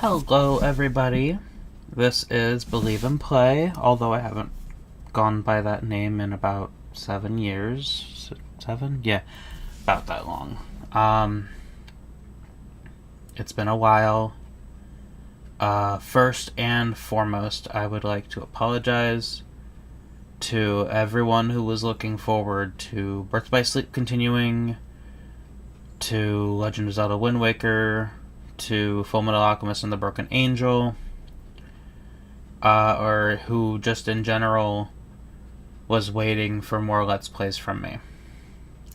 Hello, everybody. This is Believeinplay, although I haven't gone by that name in about 7 years. 7? Yeah, about that long. It's been a while. First and foremost, I would like to apologize to everyone who was looking forward to Birth by Sleep continuing, to Legend of Zelda Wind Waker, to Fullmetal Alchemist and the Broken Angel, or who just in general was waiting for more Let's Plays from me.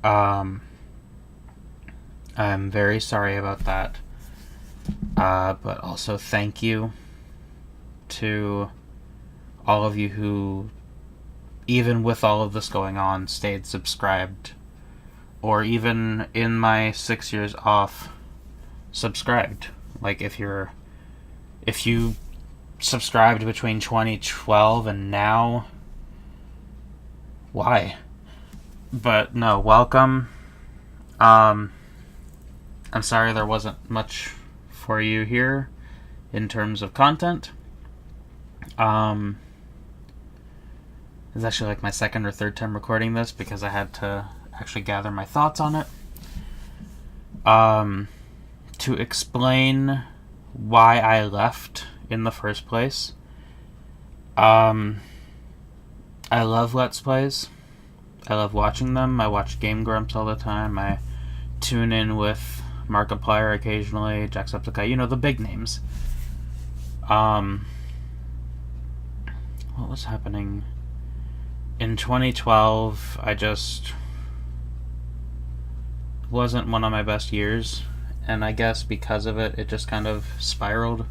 I'm very sorry about that, but also thank you to all of you who, even with all of this going on, stayed subscribed, or even in my 6 years off, subscribed. Like, if you subscribed between 2012 and now, why? But no, welcome. I'm sorry there wasn't much for you here in terms of content. It's actually like my second or third time recording this because I had to actually gather my thoughts on it. To explain why I left in the first place. I love Let's Plays. I love watching them. I watch Game Grumps all the time. I tune in with Markiplier occasionally, Jacksepticeye, you know, the big names. What was happening? In 2012, I just wasn't one of my best years, and I guess because of it, it just kind of spiraled.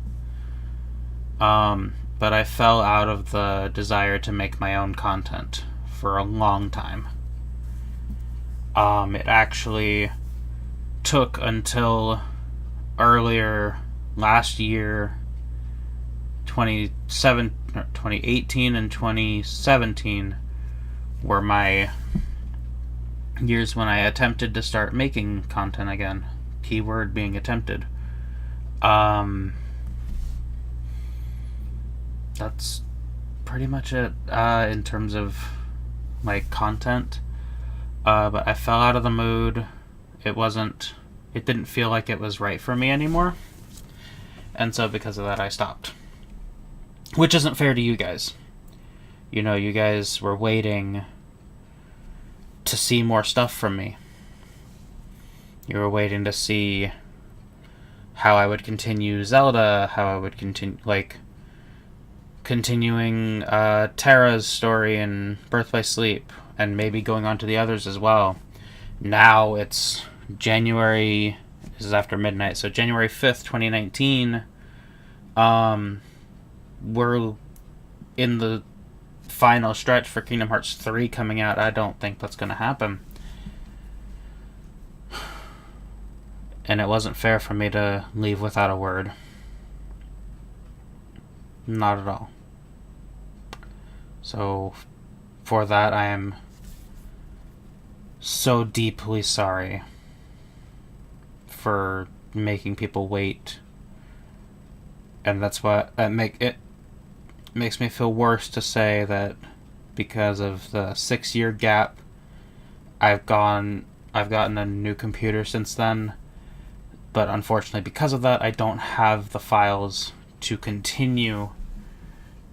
But I fell out of the desire to make my own content for a long time. It actually took until earlier last year, 2018 and 2017 were my years when I attempted to start making content again. Keyword being attempted. That's pretty much it in terms of like content. But I fell out of the mood. It didn't feel like it was right for me anymore. And so because of that, I stopped. Which isn't fair to you guys. You know, you guys were waiting to see more stuff from me. You were waiting to see how I would continue Zelda, how I would continue, like, continuing Terra's story in Birth by Sleep, and maybe going on to the others as well. Now it's January, this is after midnight, so January 5th, 2019, we're in the final stretch for Kingdom Hearts 3 coming out. I don't think that's going to happen. And it wasn't fair for me to leave without a word. Not at all. So, for that, I am so deeply sorry for making people wait. And that's what it makes me feel worse to say that because of the 6-year gap, I've gotten a new computer since then. But unfortunately, because of that, I don't have the files to continue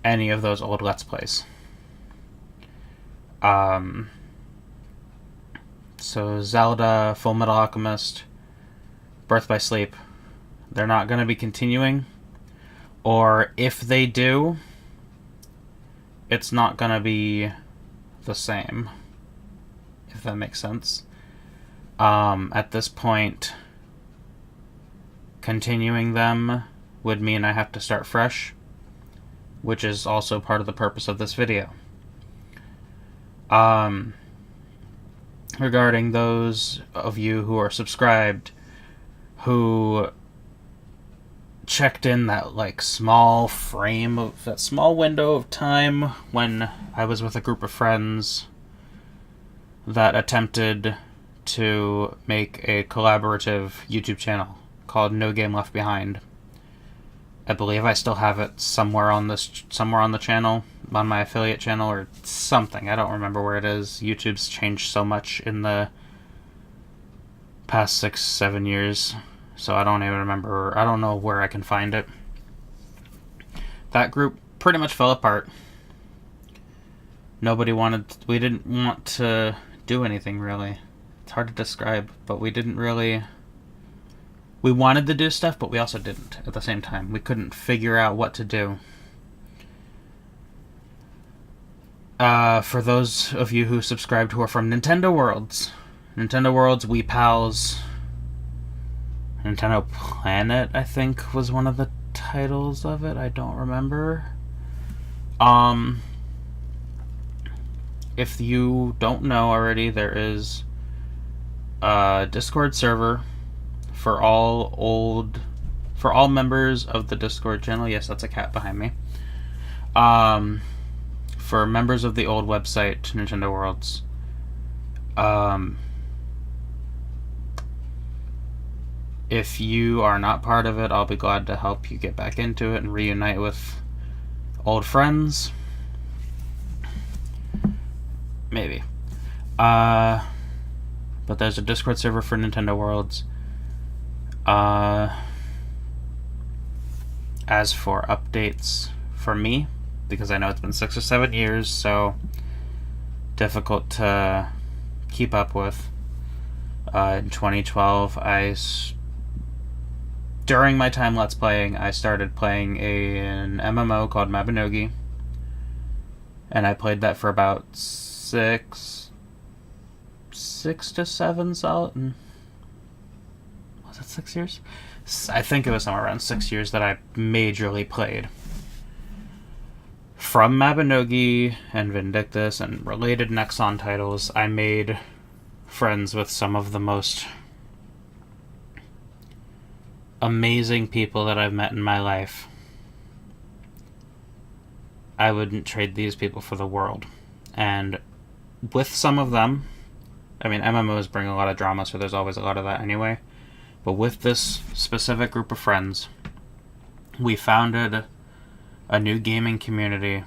any of those old Let's Plays. So Zelda, Fullmetal Alchemist, Birth by Sleep, they're not going to be continuing. Or if they do, it's not going to be the same. If that makes sense. At this point, continuing them would mean I have to start fresh, which is also part of the purpose of this video. Regarding those of you who are subscribed, who checked in that like small window of time when I was with a group of friends that attempted to make a collaborative YouTube channel called No Game Left Behind. I believe I still have it somewhere on the channel, on my affiliate channel or something. I don't remember where it is. YouTube's changed so much in the past 6-7 years, so I don't even remember. I don't know where I can find it. That group pretty much fell apart. We didn't want to do anything really. It's hard to describe, but we wanted to do stuff, but we also didn't at the same time. We couldn't figure out what to do. For those of you who subscribed who are from Nintendo Worlds, Wii Pals, Nintendo Planet, I think, was one of the titles of it. I don't remember. If you don't know already, there is a Discord server for all members of the Discord channel. Yes, that's a cat behind me. For members of the old website, Nintendo Worlds. If you are not part of it, I'll be glad to help you get back into it and reunite with old friends. Maybe. But there's a Discord server for Nintendo Worlds. As for updates for me, because I know it's been 6 or 7 years, so difficult to keep up with. In 2012, during my time Let's Playing, I started playing an MMO called Mabinogi, and I played that for about 6 to 7 solid. Was it 6 years? I think it was somewhere around 6 years that I majorly played. From Mabinogi and Vindictus and related Nexon titles, I made friends with some of the most amazing people that I've met in my life. I wouldn't trade these people for the world. And with some of them, I mean, MMOs bring a lot of drama, so there's always a lot of that anyway. But with this specific group of friends, we founded a new gaming community.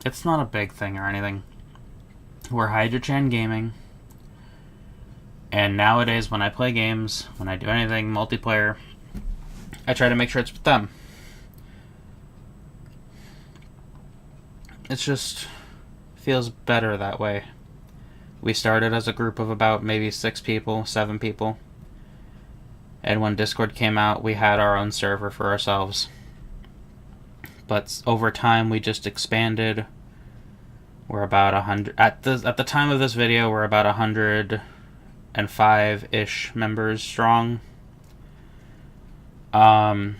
It's not a big thing or anything. We're Hydra-chan Gaming. And nowadays, when I play games, when I do anything multiplayer, I try to make sure it's with them. It just feels better that way. We started as a group of about maybe 6 people, 7 people. And when Discord came out, we had our own server for ourselves. But over time, we just expanded. We're about 100... At the time of this video, we're about 105-ish members strong. At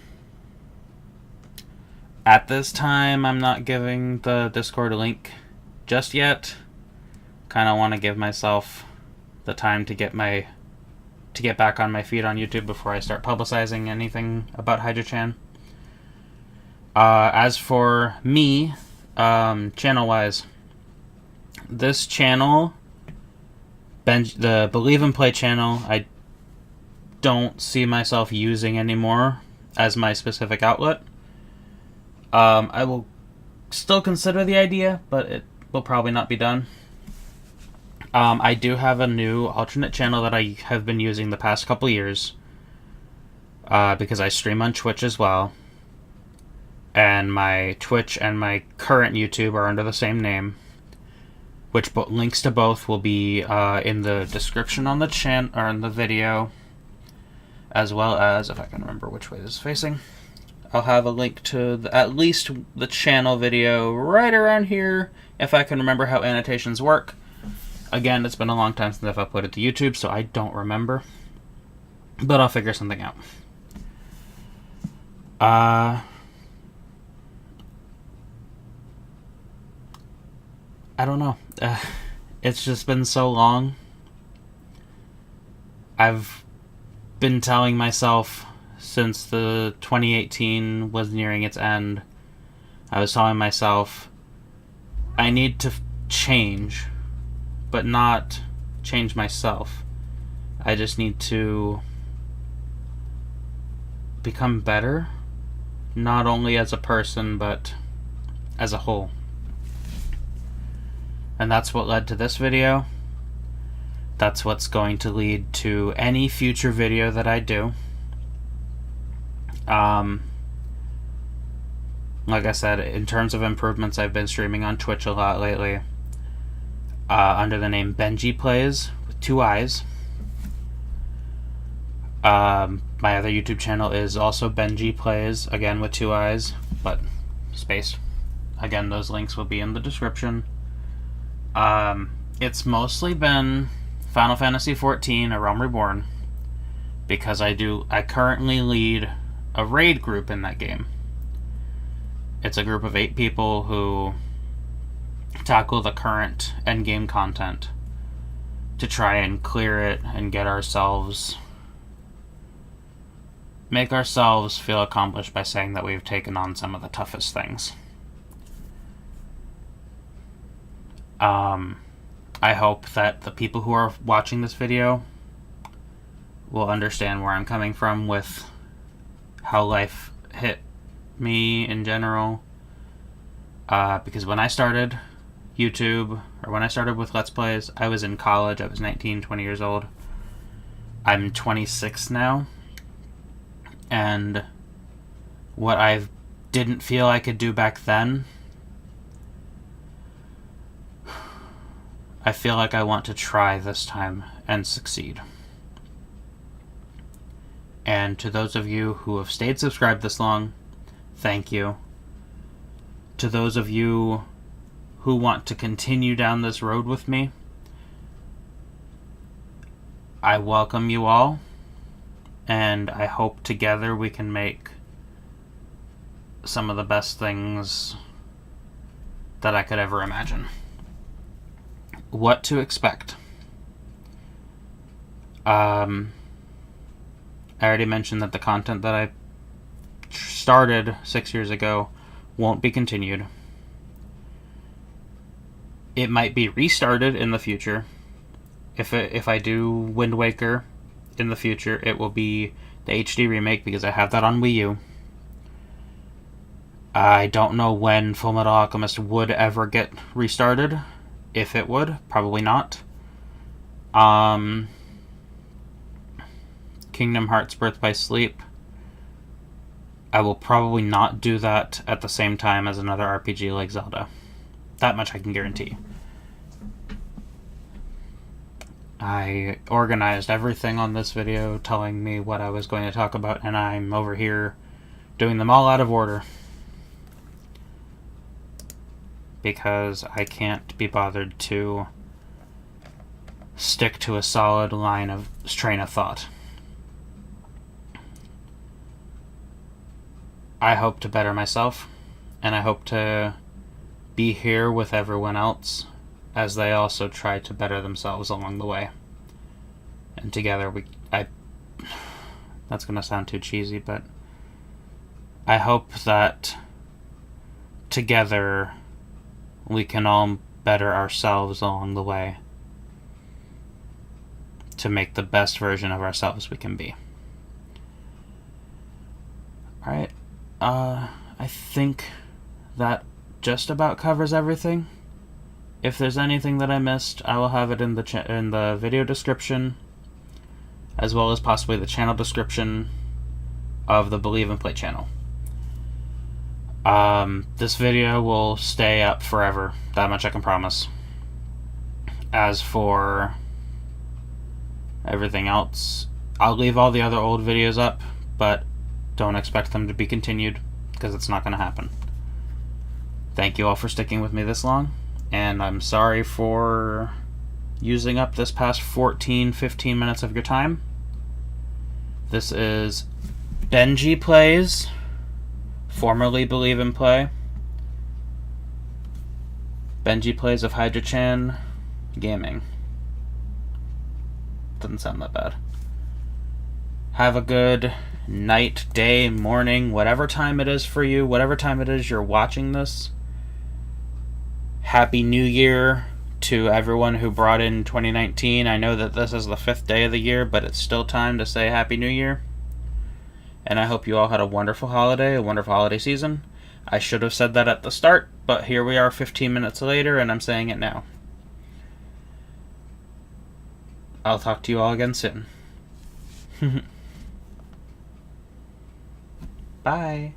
this time, I'm not giving the Discord link just yet. Kind of want to give myself the time to get back on my feet on YouTube before I start publicizing anything about Hydra-chan. As for me, channel-wise, this channel, the Believeinplay channel, I don't see myself using anymore as my specific outlet. I will still consider the idea, but it will probably not be done. I do have a new alternate channel that I have been using the past couple years, because I stream on Twitch as well. And my Twitch and my current YouTube are under the same name, which links to both will be in the description on the channel or in the video, as well as, if I can remember which way this is facing, I'll have a link to at least the channel video right around here, if I can remember how annotations work. Again, it's been a long time since I've uploaded to YouTube, so I don't remember, but I'll figure something out. I don't know. It's just been so long. I've been telling myself since the 2018 was nearing its end, I was telling myself I need to change, but not change myself. I just need to become better. not only as a person, but as a whole. And that's what led to this video. That's what's going to lead to any future video that I do. Like I said, in terms of improvements, I've been streaming on Twitch a lot lately, under the name Benjiiplays with 2 I's. My other YouTube channel is also Benjiiplays, again with 2 I's, but spaced. Again, those links will be in the description. It's mostly been Final Fantasy XIV: A Realm Reborn, because I currently lead a raid group in that game. It's a group of 8 people who tackle the current endgame content to try and clear it and make ourselves feel accomplished by saying that we've taken on some of the toughest things. I hope that the people who are watching this video will understand where I'm coming from with how life hit me in general. Because when I started YouTube, or when I started with Let's Plays, I was in college. I was 19, 20 years old. I'm 26 now. And what I didn't feel I could do back then, I feel like I want to try this time and succeed. And to those of you who have stayed subscribed this long, thank you. To those of you who want to continue down this road with me, I welcome you all, and I hope together we can make some of the best things that I could ever imagine. What to expect. I already mentioned that the content that I started 6 years ago won't be continued. It might be restarted in the future. If I do Wind Waker in the future, it will be the HD remake, because I have that on Wii U. I don't know when Fullmetal Alchemist would ever get restarted. If it would, probably not. Kingdom Hearts Birth by Sleep, I will probably not do that at the same time as another RPG like Zelda. That much I can guarantee. I organized everything on this video telling me what I was going to talk about, and I'm over here doing them all out of order, because I can't be bothered to stick to a solid train of thought. I hope to better myself, and I hope to be here with everyone else as they also try to better themselves along the way. And together that's gonna sound too cheesy, but I hope that together we can all better ourselves along the way to make the best version of ourselves we can be. Alright, I think that just about covers everything. If there's anything that I missed, I will have it in the video description, as well as possibly the channel description of the Believeinplay channel. This video will stay up forever, that much I can promise. As for everything else, I'll leave all the other old videos up, but don't expect them to be continued, because it's not going to happen. Thank you all for sticking with me this long, and I'm sorry for using up this past 14-15 minutes of your time. This is Benjiiplays, formerly Believeinplay. Benjiiplays of Hydra-chan Gaming. Doesn't sound that bad. Have a good night, day, morning, whatever time it is for you, whatever time it is you're watching this. Happy New Year to everyone who brought in 2019. I know that this is the 5th day of the year, but it's still time to say Happy New Year. and I hope you all had a wonderful holiday season. I should have said that at the start, but here we are 15 minutes later, and I'm saying it now. I'll talk to you all again soon. Bye.